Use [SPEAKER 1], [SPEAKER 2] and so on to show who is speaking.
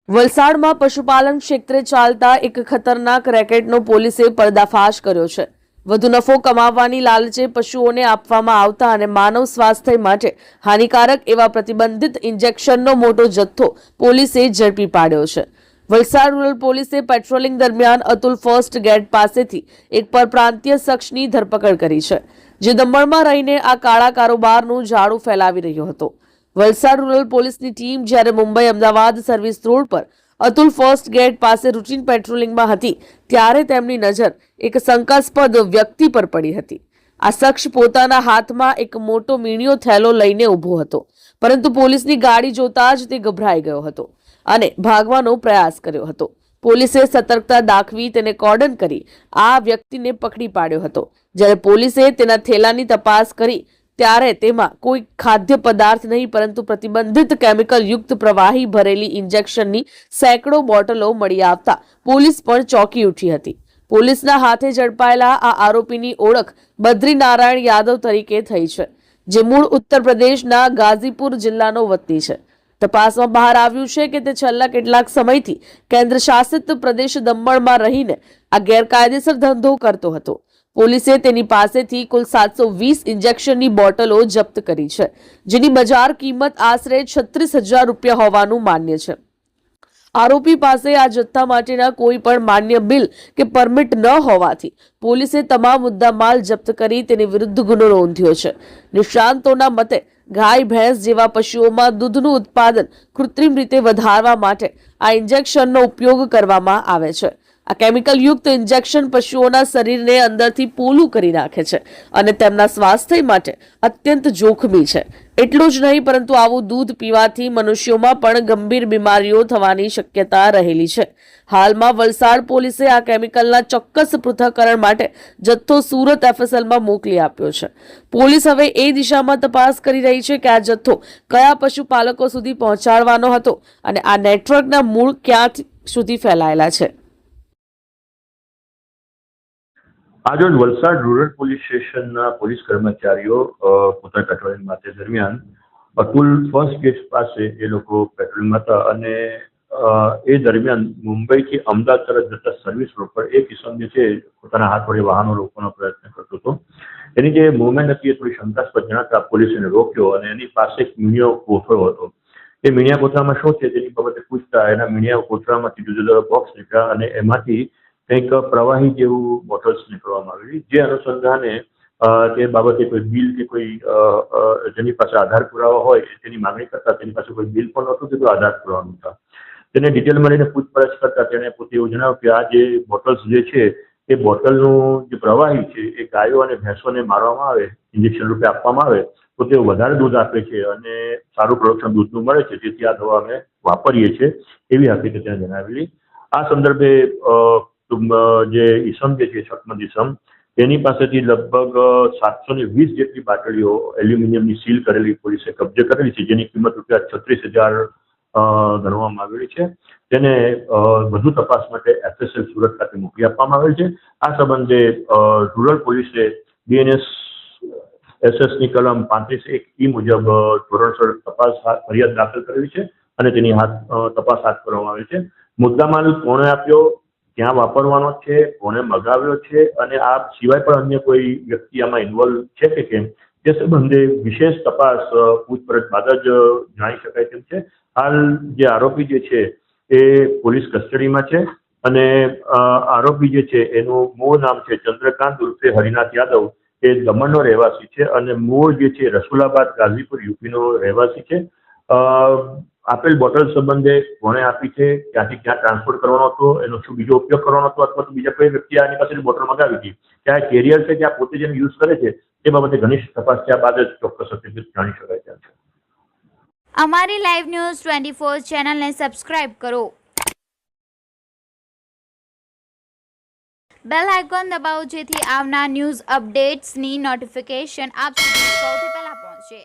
[SPEAKER 1] વલસાડમાં પશુપાલન ક્ષેત્રે ચાલતા એક ખતરનાક રેકેટનો પોલીસે પર્દાફાશ કર્યો છે। વધુ નફો કમાવવાની લાલચે પશુઓને આપવામાં આવતા અને માનવ સ્વાસ્થ્ય માટે હાનિકારક એવા પ્રતિબંધિત ઇન્જેક્શનનો મોટો જથ્થો પોલીસે ઝડપી પાડ્યો છે। વલસાડ રૂરલ પોલીસે પેટ્રોલિંગ દરમિયાન અતુલ ફર્સ્ટ ગેટ પાસેથી એક પરપ્રાંતીય શખ્સની ધરપકડ કરી છે, જે દમણમાં રહીને આ કાળા કારોબારનું જાળું ફેલાવી રહ્યો હતો। વલસાડ રૂરલ પોલીસની ટીમ જ્યારે મુંબઈ અમદાવાદ સર્વિસ રોડ પર અતુલ ફર્સ્ટ ગેટ પાસે રૂટીન પેટ્રોલિંગમાં હતી, ત્યારે તેમની નજર એક શંકાસ્પદ વ્યક્તિ પર પડી હતી। આ શખ્સ પોતાના હાથમાં એક મોટો મીણિયો થેલો લઈને ઊભો હતો, પરંતુ પોલીસની ગાડી જોતા જ તે ગભરાઈ ગયો હતો અને ભાગવાનો પ્રયાસ કર્યો હતો। પોલીસે સતર્કતા દાખવી તેને કોર્ડન કરી આ વ્યક્તિને પકડી પાડ્યો હતો। જ્યારે પોલીસે તેના થેલાની તપાસ કરી ત્યારે તેમાં કોઈ ખાદ્ય પદાર્થ નહીં, પરંતુ પ્રતિબંધિત કેમિકલ યુક્ત પ્રવાહી ભરેલી ઇન્જેક્શનની સેંકડો બોટલો મળી આવતા પોલીસ પણ ચોંકી ઉઠી હતી। પોલીસના હાથે ઝડપાયેલા આ આરોપીની ઓળખ બદ્રીનારાયણ યાદવ તરીકે થઈ છે, જે મૂળ ઉત્તર પ્રદેશના ગાઝીપુર જિલ્લાનો વતની છે। તપાસમાં બહાર આવ્યું છે કે તે છેલ્લા કેટલાક સમયથી કેન્દ્ર શાસિત પ્રદેશ દમણમાં રહીને આ ગેરકાયદેસર ધંધો કરતો હતો। પોલીસે તેની પાસેથી કુલ 720 ઇન્જેક્શનની બોટલો જપ્ત કરી છે, જેની બજાર કિંમત આશરે 36,000 રૂપિયા હોવાનું માન્ય છે। આરોપી પાસે આ જથ્થા માટેના કોઈ પણ માન્ય બિલ કે પરમિટ ન હોવાથી પોલીસે તમામ મુદ્દામાલ જપ્ત કરી તેની વિરુદ્ધ ગુનો નોંધ્યો છે। નિષ્ણાંતોના મતે ગાય ભેંસ જેવા પશુઓમાં દૂધનું ઉત્પાદન કૃત્રિમ રીતે વધારવા માટે આ ઇન્જેક્શનનો ઉપયોગ કરવામાં આવે છે। આ કેમિકલ યુક્ત ઇન્જેક્શન પશુઓના શરીરને અંદરથી પોલું કરી નાખે છે અને તેમના સ્વાસ્થ્ય માટે અત્યંત જોખમી છે। એટલું જ નહીં, પરંતુ આવું દૂધ પીવાથી મનુષ્યોમાં પણ ગંભીર બીમારીઓ થવાની શક્યતા રહેલી છે। હાલમાં વલસાડ પોલીસે આ કેમિકલના ચોક્કસ પૃથ્થકરણ માટે જથ્થો સુરત FSLમાં મોકલી આપ્યો છે। પોલીસ હવે એ દિશામાં તપાસ કરી રહી છે કે આ જથ્થો કયા પશુપાલકો સુધી પહોંચાડવાનો હતો અને આ નેટવર્કના મૂળ ક્યાં સુધી ફેલાયેલા છે।
[SPEAKER 2] આજરોજ વલસાડ રૂરલ પોલીસ સ્ટેશનના પોલીસ કર્મચારીઓ પોતાના પેટ્રોલિંગ માટે દરમિયાન અતુલ ફર્સ્ટ ગેટ પાસે એ લોકો પેટ્રોલિંગમાં હતા અને એ દરમિયાન મુંબઈથી અમદાવાદ તરફ જતા સર્વિસ રોડ પર એક કિસ્મ જે છે પોતાના હાથ વડે વાહનો રોકવાનો પ્રયત્ન કરતો હતો। એની જે મૂવમેન્ટ હતી એ થોડી શંકાસ્પદ જણાતા પોલીસે એને રોક્યો અને એની પાસે એક મીણિયો કોથળો હતો। એ મીણિયા કોથળામાં શું છે તેની બાબતે પૂછતા એના મીણિયા કોથળામાંથી જુદા જુદા બોક્સ નીકળ્યા અને એમાંથી કંઈક પ્રવાહી જેવું બોટલ્સ નીકળવામાં આવેલી, જે અનુસંધાને તે બાબતે કોઈ બિલ કે કોઈ જેની પાસે આધાર પુરાવા હોય તેની માંગણી કરતા તેની પાસે કોઈ બિલ પણ નહોતું કે કોઈ આધાર પુરાવા નહોતા। તેને ડિટેલમાં લઈને પૂછપરછ કરતા તેણે પોતે એવું જણાવ્યું કે આ જે બોટલ્સ જે છે એ બોટલનું જે પ્રવાહી છે એ ગાયો અને ભેંસોને મારવામાં આવે, ઇન્જેક્શન રૂપે આપવામાં આવે તો તે વધારે દૂધ આપે છે અને સારું પ્રોડક્શન દૂધનું મળે છે, તેથી આ દવા અમે વાપરીએ છીએ એવી હકીકત તેને જણાવેલી। આ સંદર્ભે જે ઈસમ જે છે શકમદ ઈસમ તેની પાસેથી લગભગ 720 જેટલી બાટલીઓ એલ્યુમિનિયમની સીલ કરેલી પોલીસે કબજે કરેલી છે, જેની કિંમત રૂપિયા 36,000 ગણવામાં આવેલી છે। તેને વધુ તપાસ માટે FSL સુરત ખાતે મોકલી આપવામાં આવેલ છે। આ સંબંધે રૂરલ પોલીસે BNS SS ની કલમ 35(1) મુજબ ધોરણસર તપાસ ફરિયાદ દાખલ કરેલી છે અને તેની તપાસ હાથ ધરવામાં આવી છે। મુદ્દામાલ કોણે આપ્યો, ક્યાં વાપરવાનો છે, કોને મગાવ્યો છે અને આ સિવાય પણ અન્ય કોઈ વ્યક્તિ આમાં ઇન્વોલ્વ છે કે કેમ તે સંબંધે વિશેષ તપાસ પૂછપરછ બાદ જ જાણી શકાય તેમ છે। હાલ જે આરોપી જે છે એ પોલીસ કસ્ટડીમાં છે અને આરોપી જે છે એનું મૂળ નામ છે ચંદ્રકાંત ઉર્ફે હરિનાથ યાદવ, એ દમણનો રહેવાસી છે અને મૂળ જે છે રસુલાબાદ ગાઝીપુર યુપીનો રહેવાસી છે। આપેલ બોટલ સંબંધે કોણે આપી છે, ક્યાંથી ક્યાં ટ્રાન્સપોર્ટ કરવાનો હતો, એનો શું બીજો ઉપયોગ કરવાનો હતો અથવા તો બીજા કોઈ વ્યક્તિ આની પાસેથી બોટલ મંગાવી હતી, ક્યાં કેરિયર છે કે આ પોતે જેમ યુઝ કરે છે તે બાબતે ઘનિષ્ઠ તપાસ થયા બાદ જ ચોક્કસ હકીકત જાણી શકાય તેમ છે।
[SPEAKER 3] અમારી લાઈવ ન્યૂઝ 24 ચેનલને સબસ્ક્રાઇબ કરો, બેલ આઇકોન દબાવો જેથી આવનાર ન્યૂઝ અપડેટ્સની નોટિફિકેશન આપ સુધી સૌથી પહેલા પહોંચે।